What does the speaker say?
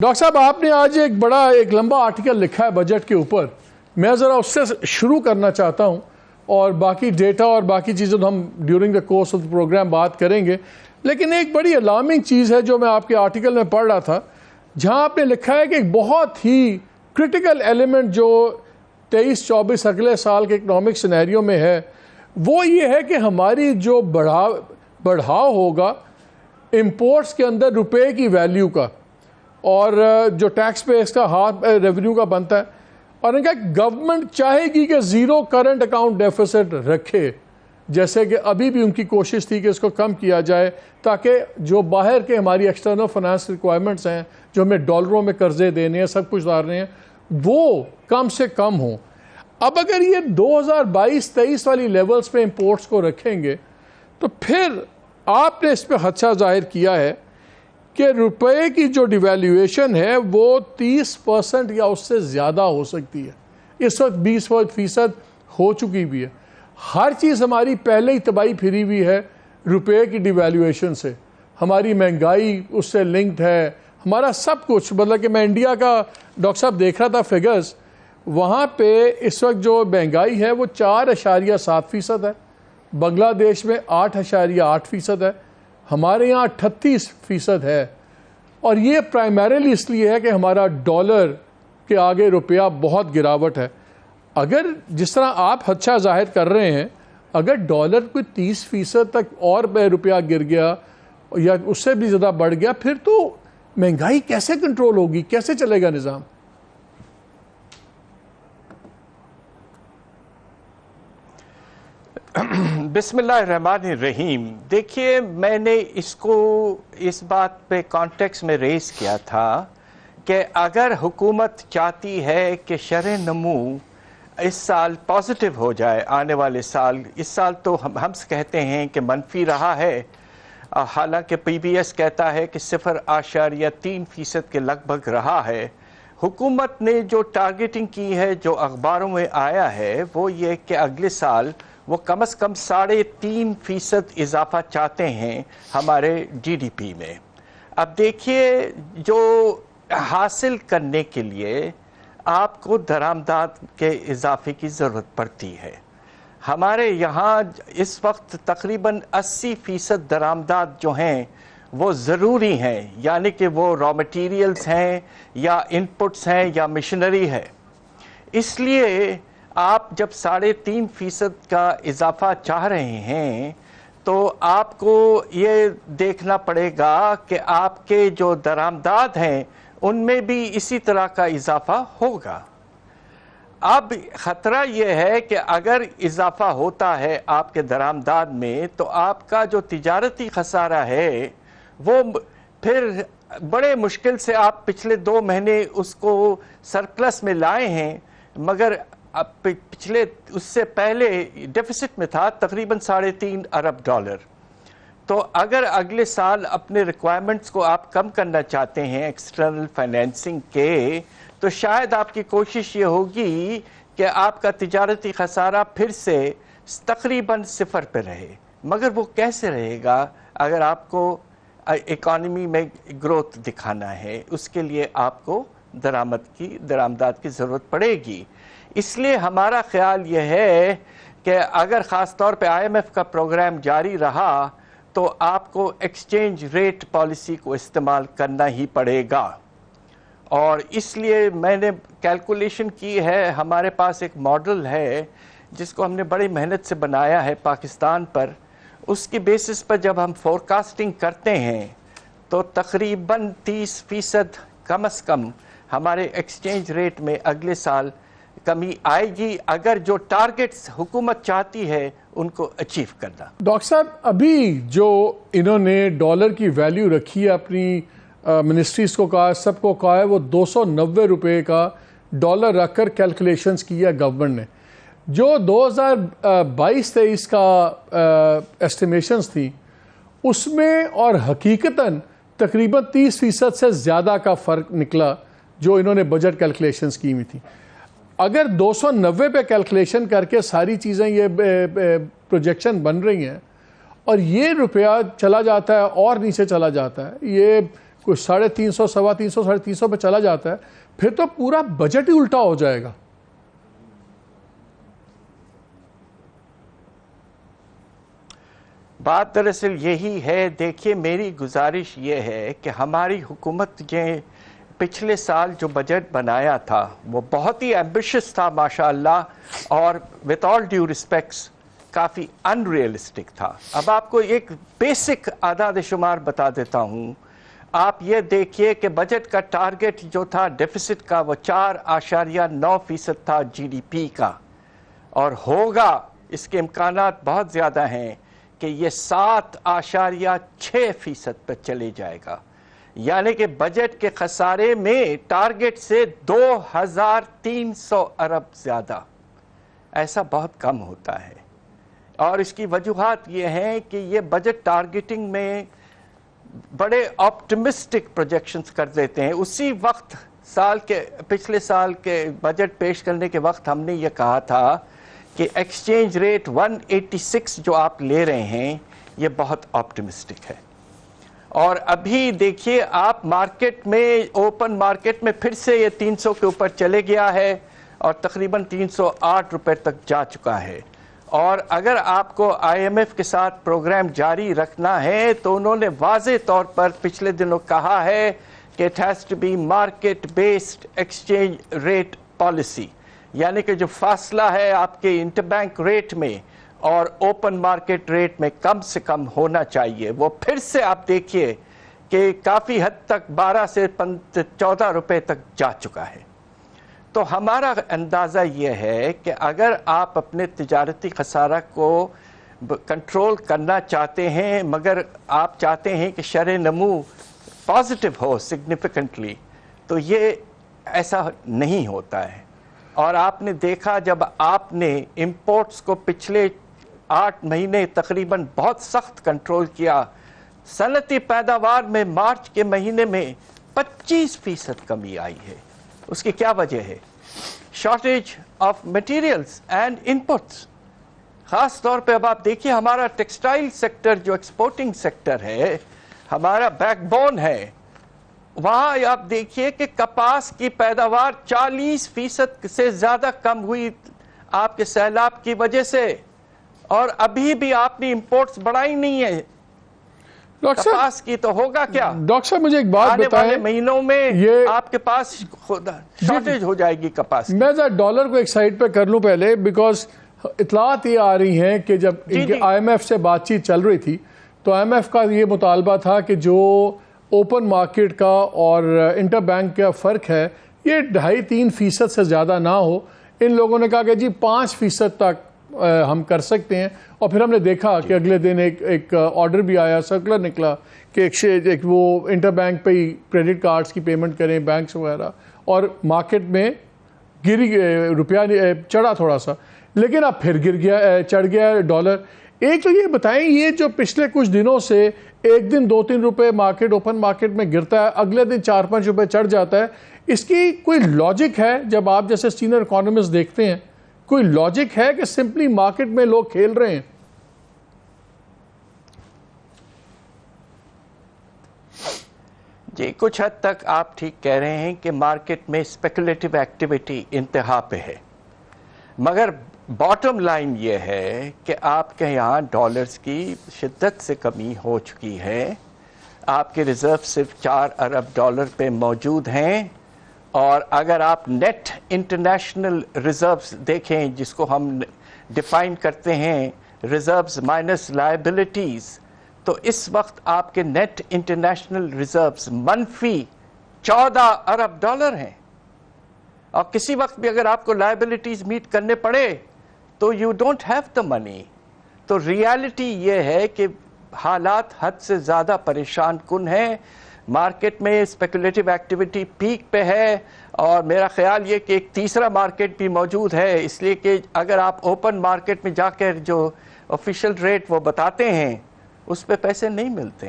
Doctor साहब, आपने आज एक लंबा आर्टिकल लिखा है बजट के ऊपर। मैं ज़रा उससे शुरू करना चाहता हूं और बाकी डेटा और बाकी चीज़ें तो हम during the course of the programme बात करेंगे। लेकिन एक बड़ी अलार्मिंग चीज़ है जो मैं आपके आर्टिकल में पढ़ रहा था, जहां आपने लिखा है कि एक बहुत ही क्रिटिकल एलिमेंट जो 23-24 अगले साल के इकनॉमिक सिनेरियो में है, वो ये है कि हमारी जो बढ़ाव होगा इम्पोर्ट्स के अंदर रुपए की वैल्यू का और जो टैक्स पे इसका हाथ रेवेन्यू का बनता है। और इनका गवर्नमेंट चाहेगी कि ज़ीरो करंट अकाउंट डेफिसिट रखे, जैसे कि अभी भी उनकी कोशिश थी कि इसको कम किया जाए ताकि जो बाहर के हमारी एक्सटर्नल फाइनेंस रिक्वायरमेंट्स हैं, जो हमें डॉलरों में कर्जे देने हैं, सब कुछ उतारने हैं, वो कम से कम हों। अब अगर ये 2022-23 वाली लेवल्स पे इंपोर्ट्स को रखेंगे तो फिर आपने इस पर खदशा जाहिर किया है कि रुपए की जो डिवैल्यूएशन है वो 30% या उससे ज़्यादा हो सकती है। इस वक्त 20% हो चुकी भी है। हर चीज़ हमारी पहले ही तबाही फिरी हुई है रुपए की डिवैल्यूएशन से। हमारी महंगाई उससे लिंक्ड है, हमारा सब कुछ। मतलब कि मैं इंडिया का डॉक्टर साहब देख रहा था फिगर्स, वहाँ पे इस वक्त जो महंगाई है वो 4.7% है, बांग्लादेश में 8.8% है, हमारे यहाँ 38% है। और ये प्राइमरीली इसलिए है कि हमारा डॉलर के आगे रुपया बहुत गिरावट है। अगर जिस तरह आप खदशा जाहिर कर रहे हैं, अगर डॉलर कोई 30% तक और रुपया गिर गया या उससे भी ज़्यादा बढ़ गया, फिर तो महंगाई कैसे कंट्रोल होगी, कैसे चलेगा निज़ाम? बिस्मिल्लाहिर्रहमानिर्रहीम। देखिए, मैंने इसको इस बात पे कॉन्टेक्स्ट में रेस किया था कि अगर हुकूमत चाहती है कि शरह नमू इस साल पॉजिटिव हो जाए, आने वाले साल, इस साल तो हम कहते हैं कि मनफी रहा है, हालांकि PBS कहता है कि 0.3% के लगभग रहा है। हुकूमत ने जो टारगेटिंग की है, जो अखबारों में आया है, वो ये कि अगले साल वो कम से कम 3.5% इजाफा चाहते हैं हमारे GDP में। अब देखिए, जो हासिल करने के लिए आपको दरामदाद के इजाफे की ज़रूरत पड़ती है। हमारे यहाँ इस वक्त तकरीबन 80% दरामदाद जो हैं वो ज़रूरी हैं, यानी कि वो रॉ मटेरियल्स हैं या इनपुट्स हैं या मशीनरी है। इसलिए आप जब 3.5% का इजाफा चाह रहे हैं तो आपको ये देखना पड़ेगा कि आपके जो दरामदाद हैं उनमें भी इसी तरह का इजाफा होगा। अब ख़तरा ये है कि अगर इजाफा होता है आपके दरामदाद में, तो आपका जो तिजारती खसारा है वो फिर बड़े मुश्किल से आप पिछले 2 महीने उसको सरप्लस में लाए हैं, मगर अब पिछले उससे पहले डेफिसिट में था तकरीबन $3.5 अरब। तो अगर अगले साल अपने रिक्वायरमेंट्स को आप कम करना चाहते हैं एक्सटर्नल फाइनेंसिंग के, तो शायद आपकी कोशिश ये होगी कि आपका तिजारती खसारा फिर से तकरीबन 0 पे रहे। मगर वो कैसे रहेगा? अगर आपको इकॉनमी में ग्रोथ दिखाना है, उसके लिए आपको दरामदाद की ज़रूरत पड़ेगी। इसलिए हमारा ख्याल यह है कि अगर ख़ास तौर पे IMF का प्रोग्राम जारी रहा तो आपको एक्सचेंज रेट पॉलिसी को इस्तेमाल करना ही पड़ेगा। और इसलिए मैंने कैलकुलेशन की है, हमारे पास एक मॉडल है जिसको हमने बड़ी मेहनत से बनाया है पाकिस्तान पर। उसकी बेसिस पर जब हम फोरकास्टिंग करते हैं तो तकरीबन 30% कम से कम हमारे एक्सचेंज रेट में अगले साल कमी आएगी, अगर जो टारगेट्स हुकूमत चाहती है उनको अचीव करना। डॉक्टर साहब, अभी जो इन्होंने डॉलर की वैल्यू रखी है, अपनी मिनिस्ट्रीज को कहा, सबको कहा है, वो 290 रुपये का डॉलर रखकर कैलकुलेशंस की है गवर्नमेंट ने। जो 2022-23 का एस्टिमेशंस थी उसमें और हकीकतन तकरीबन 30% से ज़्यादा का फ़र्क निकला जो इन्होंने बजट कैलकुलेशंस की हुई थी। अगर 290 पे कैलकुलेशन करके सारी चीज़ें ये प्रोजेक्शन बन रही हैं और ये रुपया चला जाता है और नीचे चला जाता है, ये کوئی 350, 350, 350 پہ چلا جاتا ہے, پھر تو پورا بجٹ ہی الٹا ہو جائے گا. بات دراصل یہی ہے. دیکھیے میری گزارش یہ ہے کہ ہماری حکومت نے پچھلے سال جو بجٹ بنایا تھا وہ بہت ہی ایمبیشس تھا ماشاءاللہ, اور with all due respects coffee in realistic تھا. اب آپ کو ایک بیسک اعداد شمار بتا دیتا ہوں. آپ یہ دیکھیے کہ بجٹ کا ٹارگٹ جو تھا ڈیفیسٹ کا وہ 4.9% تھا جی ڈی پی کا, اور ہوگا, اس کے امکانات بہت زیادہ ہیں کہ یہ 7.6% پر چلے جائے گا. یعنی کہ بجٹ کے خسارے میں ٹارگٹ سے 2300 ارب زیادہ, ایسا بہت کم ہوتا ہے. اور اس کی وجوہات یہ ہیں کہ یہ بجٹ ٹارگٹنگ میں بڑے آپٹمسٹک پروجیکشنز کر دیتے ہیں. اسی وقت پچھلے سال کے بجٹ پیش کرنے کے وقت ہم نے یہ کہا تھا کہ ایکسچینج ریٹ 186 جو آپ لے رہے ہیں یہ بہت آپٹمسٹک ہے. اور ابھی دیکھیے آپ مارکیٹ میں, اوپن مارکیٹ میں پھر سے یہ 300 کے اوپر چلے گیا ہے اور تقریباً 308 روپے تک جا چکا ہے. اور اگر آپ کو آئی ایم ایف کے ساتھ پروگرام جاری رکھنا ہے تو انہوں نے واضح طور پر پچھلے دنوں کہا ہے کہ it has to be market based exchange rate policy, یعنی کہ جو فاصلہ ہے آپ کے انٹر بینک ریٹ میں اور اوپن مارکیٹ ریٹ میں کم سے کم ہونا چاہیے. وہ پھر سے آپ دیکھیے کہ کافی حد تک 12 سے 14 روپے تک جا چکا ہے. تو ہمارا اندازہ یہ ہے کہ اگر آپ اپنے تجارتی خسارہ کو کنٹرول کرنا چاہتے ہیں, مگر آپ چاہتے ہیں کہ شرح نمو پازیٹیو ہو سگنیفیکنٹلی, تو یہ ایسا نہیں ہوتا ہے. اور آپ نے دیکھا جب آپ نے امپورٹس کو پچھلے 8 مہینے تقریباً بہت سخت کنٹرول کیا, صنعتی پیداوار میں مارچ کے مہینے میں 25% کمی آئی ہے. اس کی کیا وجہ ہے؟ Shortage of materials and inputs. خاص طور پہ اب آپ دیکھیے ہمارا ٹیکسٹائل سیکٹر جو ایکسپورٹنگ سیکٹر ہے, ہمارا بیک بون ہے, وہاں آپ دیکھیے کہ کپاس کی پیداوار 40% سے زیادہ کم ہوئی آپ کے سیلاب کی وجہ سے, اور ابھی بھی آپ نے امپورٹس بڑھائی نہیں ہے کپاس کی. تو ہوگا کیا ڈاکٹر صاحب؟ مجھے ایک بات آنے بتائیں, والے مہینوں میں آپ کے پاس شارٹیج ہو جائے گی کپاس کی. میں ذرا ڈالر کو ایک سائڈ پہ کر لوں پہلے, بیکاز اطلاعات یہ آ رہی ہیں کہ جب ان کے آئی ایم ایف سے بات چیت چل رہی تھی تو آئی ایم ایف کا یہ مطالبہ تھا کہ جو اوپن مارکیٹ کا اور انٹر بینک کا فرق ہے یہ 2.5-3% سے زیادہ نہ ہو. ان لوگوں نے کہا کہ جی 5% تک ہم کر سکتے ہیں, اور پھر ہم نے دیکھا کہ اگلے دن ایک آرڈر بھی آیا, سرکولر نکلا کہ ایک وہ انٹر بینک پہ ہی کریڈٹ کارڈز کی پیمنٹ کریں بینکس وغیرہ, اور مارکیٹ میں روپیہ چڑھا تھوڑا سا, لیکن اب پھر چڑھ گیا ڈالر. ایک تو یہ بتائیں, یہ جو پچھلے کچھ دنوں سے ایک دن 2-3 روپے مارکیٹ اوپن مارکیٹ میں گرتا ہے, اگلے دن 4-5 روپے چڑھ جاتا ہے, اس کی کوئی لاجک ہے؟ جب آپ جیسے سینئر اکانومسٹ دیکھتے ہیں, کوئی لاجک ہے کہ سمپلی مارکیٹ میں لوگ کھیل رہے ہیں؟ جی کچھ حد تک آپ ٹھیک کہہ رہے ہیں کہ مارکیٹ میں اسپیکولیٹو ایکٹیویٹی انتہا پہ ہے, مگر باٹم لائن یہ ہے کہ آپ کے یہاں ڈالرز کی شدت سے کمی ہو چکی ہے. آپ کے ریزرو صرف 4 ارب ڈالر پہ موجود ہیں, اور اگر آپ نیٹ انٹرنیشنل ریزروز دیکھیں, جس کو ہم ڈیفائن کرتے ہیں ریزروز مائنس لائبلٹیز, تو اس وقت آپ کے نیٹ انٹرنیشنل ریزروز منفی 14 ارب ڈالر ہیں. اور کسی وقت بھی اگر آپ کو لائبلٹیز میٹ کرنے پڑے تو یو ڈونٹ ہیو دا منی. تو ریالٹی یہ ہے کہ حالات حد سے زیادہ پریشان کن ہیں. مارکیٹ میں اسپیکولیٹو ایکٹیویٹی پیک پہ ہے, اور میرا خیال یہ کہ ایک تیسرا مارکیٹ بھی موجود ہے, اس لیے کہ اگر آپ اوپن مارکیٹ میں جا کر جو آفیشیل ریٹ وہ بتاتے ہیں اس پہ پیسے نہیں ملتے.